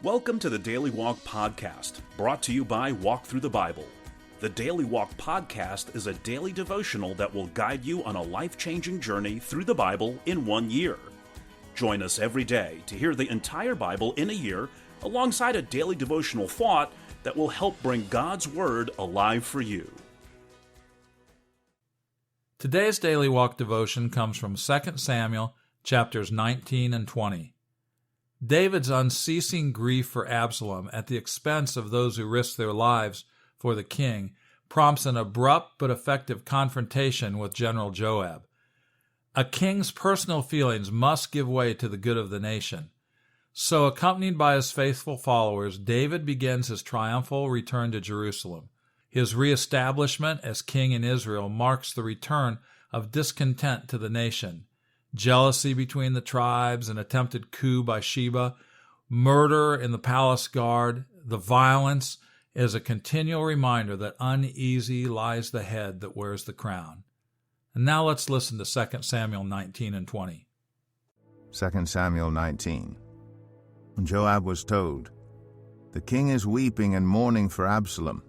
Welcome to the Daily Walk Podcast, brought to you by Walk Thru the Bible. The Daily Walk Podcast is a daily devotional that will guide you on a life-changing journey through the Bible in 1 year. Join us every day to hear the entire Bible in a year, alongside a daily devotional thought that will help bring God's Word alive for you. Today's Daily Walk devotion comes from 2 Samuel chapters 19 and 20. David's unceasing grief for Absalom at the expense of those who risked their lives for the king prompts an abrupt but effective confrontation with General Joab. A king's personal feelings must give way to the good of the nation. So, accompanied by his faithful followers, David begins his triumphal return to Jerusalem. His reestablishment as king in Israel marks the return of discontent to the nation. Jealousy between the tribes, an attempted coup by Sheba, murder in the palace guard, the violence is a continual reminder that uneasy lies the head that wears the crown. And now let's listen to 2 Samuel 19 and 20. 2 Samuel 19. When Joab was told, "The king is weeping and mourning for Absalom."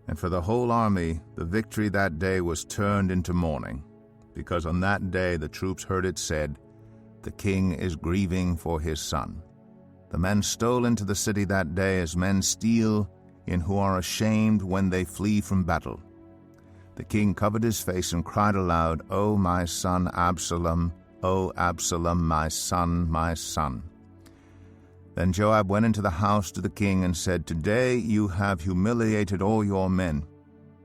And for the whole army, the victory that day was turned into mourning, because on that day the troops heard it said, "The king is grieving for his son." The men stole into the city that day as men steal, in who are ashamed when they flee from battle. The king covered his face and cried aloud, "O my son Absalom, O Absalom, my son, my son." Then Joab went into the house to the king and said, "Today you have humiliated all your men,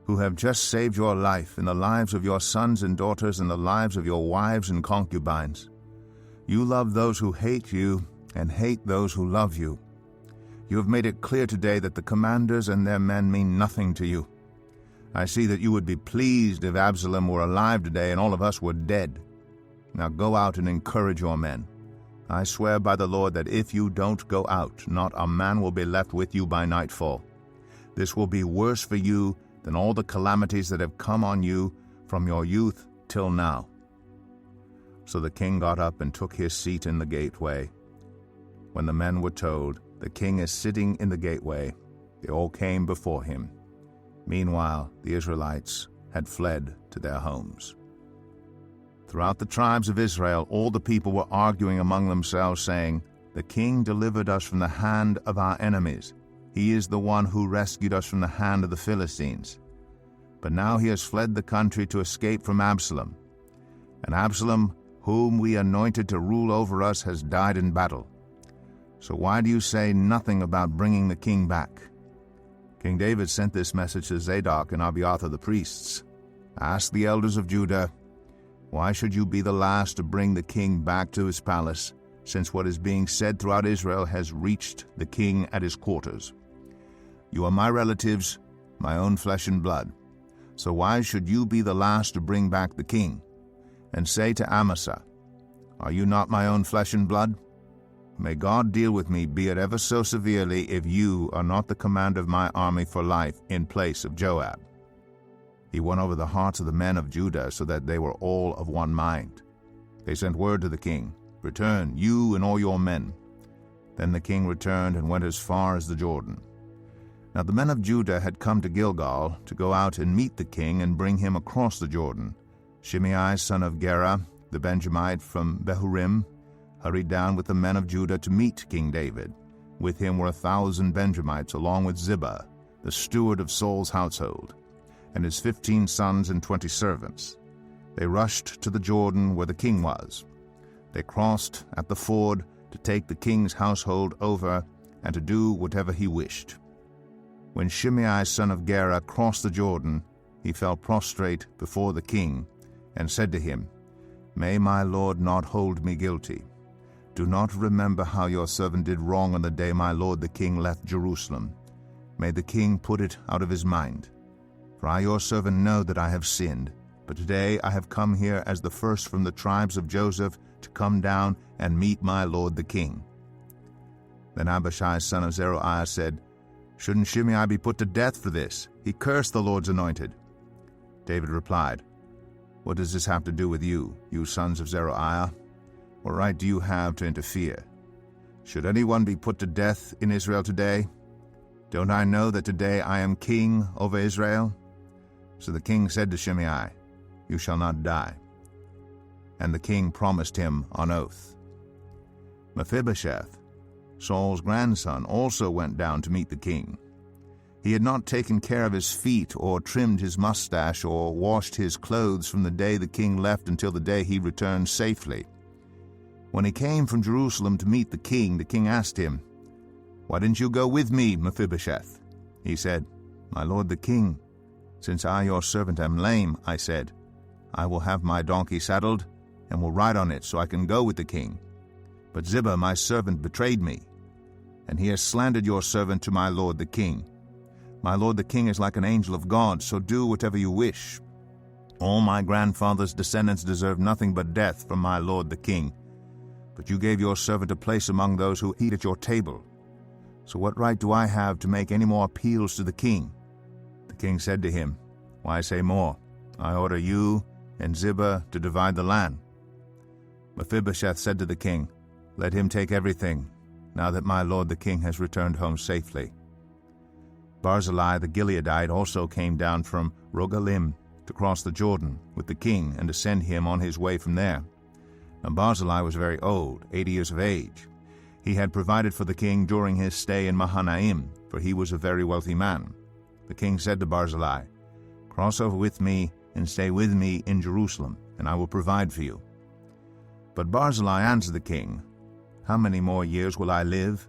who have just saved your life and the lives of your sons and daughters and the lives of your wives and concubines. You love those who hate you and hate those who love you. You have made it clear today that the commanders and their men mean nothing to you. I see that you would be pleased if Absalom were alive today and all of us were dead. Now go out and encourage your men. I swear by the Lord that if you don't go out, not a man will be left with you by nightfall. This will be worse for you than all the calamities that have come on you from your youth till now." So the king got up and took his seat in the gateway. When the men were told, "The king is sitting in the gateway," they all came before him. Meanwhile, the Israelites had fled to their homes. Throughout the tribes of Israel, all the people were arguing among themselves, saying, "The king delivered us from the hand of our enemies. He is the one who rescued us from the hand of the Philistines. But now he has fled the country to escape from Absalom. And Absalom, whom we anointed to rule over us, has died in battle. So why do you say nothing about bringing the king back?" King David sent this message to Zadok and Abiathar the priests. "Ask the elders of Judah, why should you be the last to bring the king back to his palace, since what is being said throughout Israel has reached the king at his quarters? You are my relatives, my own flesh and blood. So why should you be the last to bring back the king? And say to Amasa, are you not my own flesh and blood? May God deal with me, be it ever so severely, if you are not the command of my army for life in place of Joab." He won over the hearts of the men of Judah so that they were all of one mind. They sent word to the king, "Return, you and all your men." Then the king returned and went as far as the Jordan. Now the men of Judah had come to Gilgal to go out and meet the king and bring him across the Jordan. Shimei, son of Gera, the Benjamite from Bahurim, hurried down with the men of Judah to meet King David. With him were 1,000 Benjamites, along with Ziba, the steward of Saul's household, and his 15 sons and 20 servants. They rushed to the Jordan where the king was. They crossed at the ford to take the king's household over and to do whatever he wished. When Shimei, son of Gera, crossed the Jordan, he fell prostrate before the king and said to him, "May my lord not hold me guilty. Do not remember how your servant did wrong on the day my lord the king left Jerusalem. May the king put it out of his mind. For I your servant know that I have sinned, but today I have come here as the first from the tribes of Joseph to come down and meet my lord the king." Then Abishai, son of Zeruiah, said, "Shouldn't Shimei be put to death for this? He cursed the Lord's anointed." David replied, "What does this have to do with you, you sons of Zeruiah? What right do you have to interfere? Should anyone be put to death in Israel today? Don't I know that today I am king over Israel? So the king said to Shimei, You shall not die. And the king promised him on oath. Mephibosheth, Saul's grandson, also went down to meet the king. He had not taken care of his feet or trimmed his mustache or washed his clothes from the day the king left until the day he returned safely. When he came from Jerusalem to meet the king asked him, Why didn't you go with me, Mephibosheth? He said, My lord the king, since I your servant am lame, I said, I will have my donkey saddled and will ride on it so I can go with the king. But Ziba my servant betrayed me, and he has slandered your servant to my lord the king. My lord the king is like an angel of God, so do whatever you wish. All my grandfather's descendants deserve nothing but death from my lord the king. But you gave your servant a place among those who eat at your table. So what right do I have to make any more appeals to the king? The king said to him, Why say more? I order you and Ziba to divide the land. Mephibosheth said to the king, Let him take everything, now that my lord the king has returned home safely. Barzillai the Gileadite also came down from Rogelim to cross the Jordan with the king and to send him on his way from there. Now Barzillai was very old, 80 years of age. He had provided for the king during his stay in Mahanaim, for he was a very wealthy man. The king said to Barzillai, Cross over with me and stay with me in Jerusalem, and I will provide for you. But Barzillai answered the king, How many more years will I live,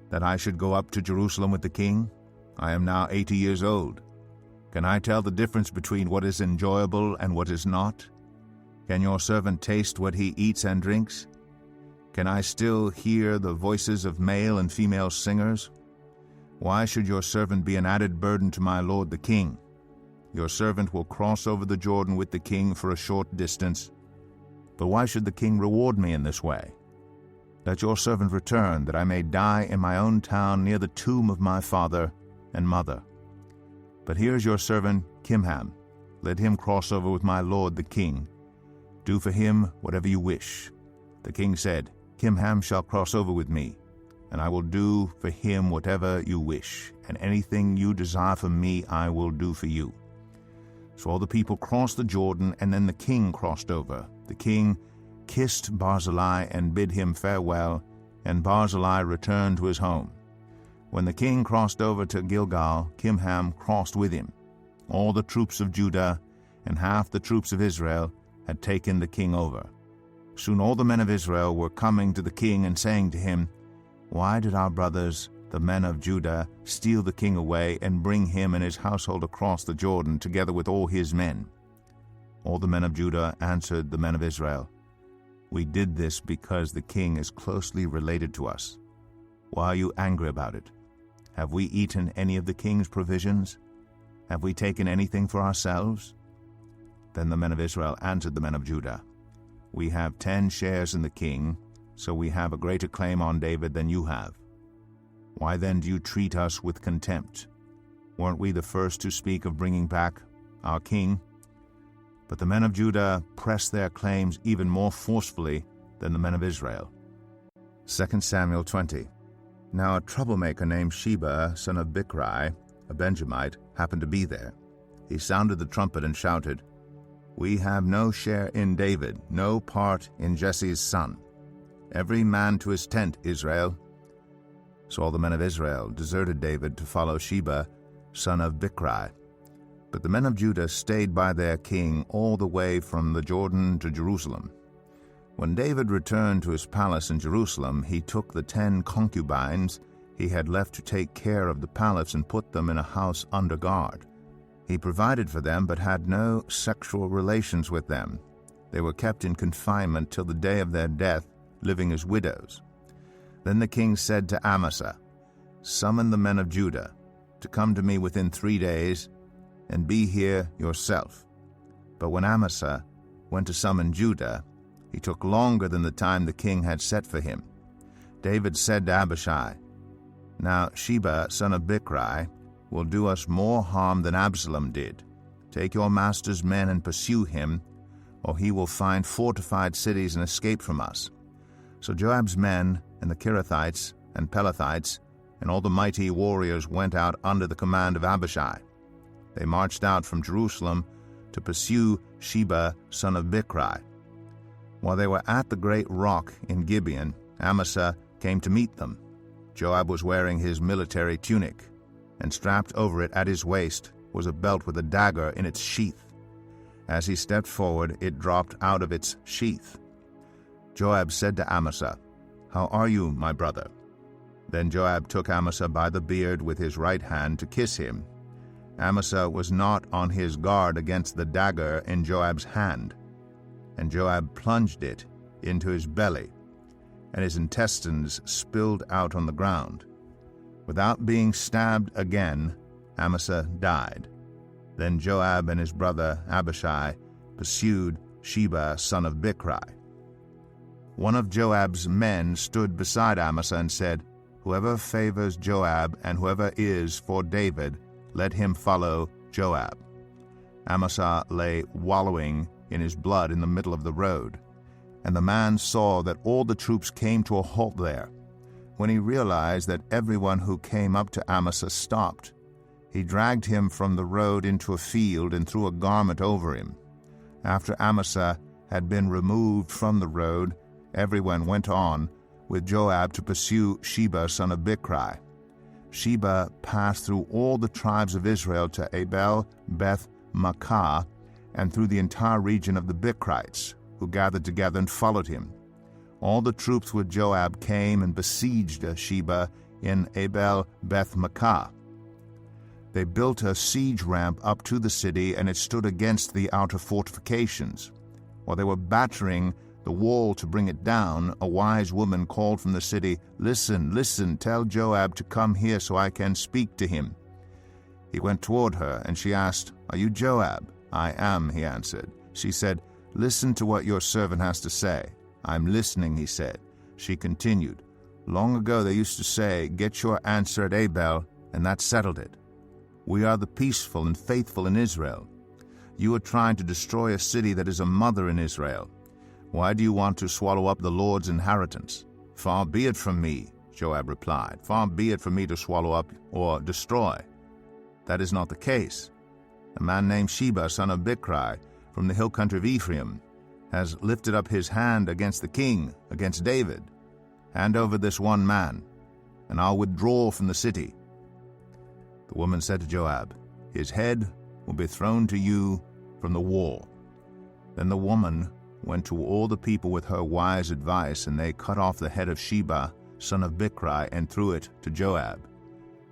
that I should go up to Jerusalem with the king? I am now 80 years old. Can I tell the difference between what is enjoyable and what is not? Can your servant taste what he eats and drinks? Can I still hear the voices of male and female singers? Why should your servant be an added burden to my lord the king? Your servant will cross over the Jordan with the king for a short distance. But why should the king reward me in this way? Let your servant return, that I may die in my own town near the tomb of my father and mother. But here is your servant Kimham. Let him cross over with my lord the king. Do for him whatever you wish. The king said, Kimham shall cross over with me, and I will do for him whatever you wish, and anything you desire from me I will do for you. So all the people crossed the Jordan, and then the king crossed over. The king kissed Barzillai and bid him farewell, and Barzillai returned to his home. When the king crossed over to Gilgal, Kimham crossed with him. All the troops of Judah and half the troops of Israel had taken the king over. Soon all the men of Israel were coming to the king and saying to him, Why did our brothers, the men of Judah, steal the king away and bring him and his household across the Jordan together with all his men? All the men of Judah answered the men of Israel, We did this because the king is closely related to us. Why are you angry about it? Have we eaten any of the king's provisions? Have we taken anything for ourselves? Then the men of Israel answered the men of Judah, We have 10 shares in the king, so we have a greater claim on David than you have. Why then do you treat us with contempt? Weren't we the first to speak of bringing back our king? But the men of Judah pressed their claims even more forcefully than the men of Israel. 2 Samuel 20. Now a troublemaker named Sheba, son of Bichri, a Benjamite, happened to be there. He sounded the trumpet and shouted, We have no share in David, no part in Jesse's son. Every man to his tent, Israel. So all the men of Israel deserted David to follow Sheba, son of Bichri. But the men of Judah stayed by their king all the way from the Jordan to Jerusalem. When David returned to his palace in Jerusalem, he took the 10 concubines he had left to take care of the palace and put them in a house under guard. He provided for them but had no sexual relations with them. They were kept in confinement till the day of their death, living as widows. Then the king said to Amasa, Summon the men of Judah to come to me within 3 days, and be here yourself. But when Amasa went to summon Judah, he took longer than the time the king had set for him. David said to Abishai, Now Sheba, son of Bichri, will do us more harm than Absalom did. Take your master's men and pursue him, or he will find fortified cities and escape from us. So Joab's men and the Kerethites and Pelethites and all the mighty warriors went out under the command of Abishai. They marched out from Jerusalem to pursue Sheba son of Bichri. While they were at the great rock in Gibeon, Amasa came to meet them. Joab was wearing his military tunic, and strapped over it at his waist was a belt with a dagger in its sheath. As he stepped forward, it dropped out of its sheath. Joab said to Amasa, "How are you, my brother?" Then Joab took Amasa by the beard with his right hand to kiss him. Amasa was not on his guard against the dagger in Joab's hand, and Joab plunged it into his belly, and his intestines spilled out on the ground. Without being stabbed again, Amasa died. Then Joab and his brother Abishai pursued Sheba son of Bichri. One of Joab's men stood beside Amasa and said, "Whoever favors Joab and whoever is for David, let him follow Joab." Amasa lay wallowing in his blood in the middle of the road, and the man saw that all the troops came to a halt there. When he realized that everyone who came up to Amasa stopped, he dragged him from the road into a field and threw a garment over him. After Amasa had been removed from the road, everyone went on with Joab to pursue Sheba son of Bichri. Sheba passed through all the tribes of Israel to Abel Beth Maachah, and through the entire region of the Bichrites, who gathered together and followed him. All the troops with Joab came and besieged Sheba in Abel Beth Maachah. They built a siege ramp up to the city, and it stood against the outer fortifications. While they were battering the wall to bring it down, a wise woman called from the city, "Listen, listen, tell Joab to come here so I can speak to him." He went toward her, and she asked, "Are you Joab?" "I am," he answered. She said, "Listen to what your servant has to say." "I'm listening," he said. She continued, "Long ago they used to say, 'Get your answer at Abel,' and that settled it. We are the peaceful and faithful in Israel. You are trying to destroy a city that is a mother in Israel. Why do you want to swallow up the Lord's inheritance?" "Far be it from me," Joab replied. "Far be it from me to swallow up or destroy. That is not the case. A man named Sheba, son of Bichri, from the hill country of Ephraim, has lifted up his hand against the king, against David. Hand over this one man, and I'll withdraw from the city." The woman said to Joab, "His head will be thrown to you from the wall." Then the woman went to all the people with her wise advice, and they cut off the head of Sheba, son of Bichri, and threw it to Joab.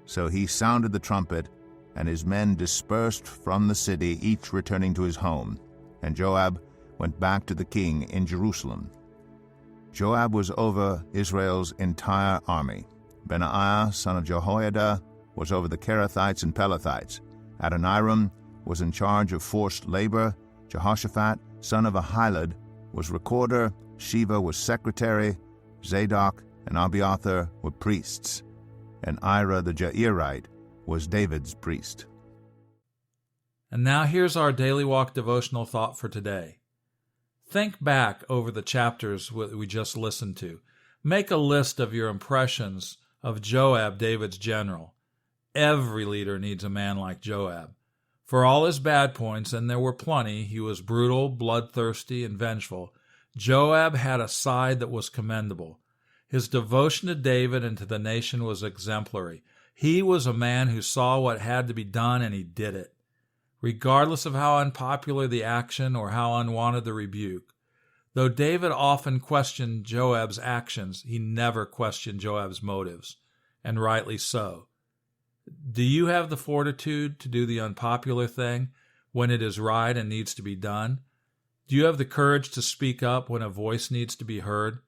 So he sounded the trumpet, and his men dispersed from the city, each returning to his home. And Joab went back to the king in Jerusalem. Joab was over Israel's entire army. Benaiah, son of Jehoiada, was over the Kerethites and Pelethites. Adoniram was in charge of forced labor. Jehoshaphat, son of Ahilud, was recorder. Sheva was secretary. Zadok and Abiathar were priests. And Ira the Jairite was David's priest. And now here's our Daily Walk devotional thought for today. Think back over the chapters we just listened to. Make a list of your impressions of Joab, David's general. Every leader needs a man like Joab. For all his bad points, and there were plenty, he was brutal, bloodthirsty, and vengeful. Joab had a side that was commendable. His devotion to David and to the nation was exemplary. He was a man who saw what had to be done, and he did it, regardless of how unpopular the action or how unwanted the rebuke. Though David often questioned Joab's actions, he never questioned Joab's motives, and rightly so. Do you have the fortitude to do the unpopular thing when it is right and needs to be done? Do you have the courage to speak up when a voice needs to be heard?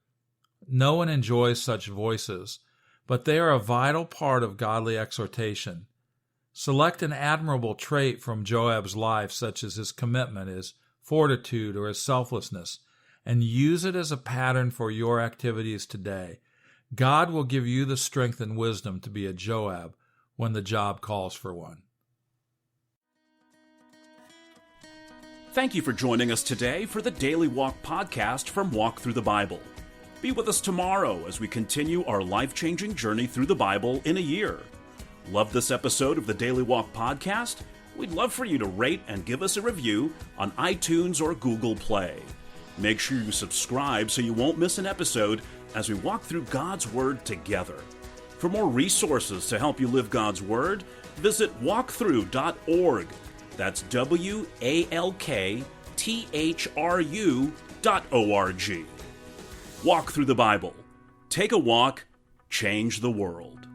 No one enjoys such voices, but they are a vital part of godly exhortation. Select an admirable trait from Joab's life, such as his commitment, his fortitude, or his selflessness, and use it as a pattern for your activities today. God will give you the strength and wisdom to be a Joab when the job calls for one. Thank you for joining us today for the Daily Walk Podcast from Walk Thru the Bible. Be with us tomorrow as we continue our life-changing journey through the Bible in a year. Love this episode of the Daily Walk Podcast? We'd love for you to rate and give us a review on iTunes or Google Play. Make sure you subscribe so you won't miss an episode as we walk through God's Word together. For more resources to help you live God's Word, visit walkthru.org. That's WALKTHRU.org. Walk through the Bible. Take a walk, change the world.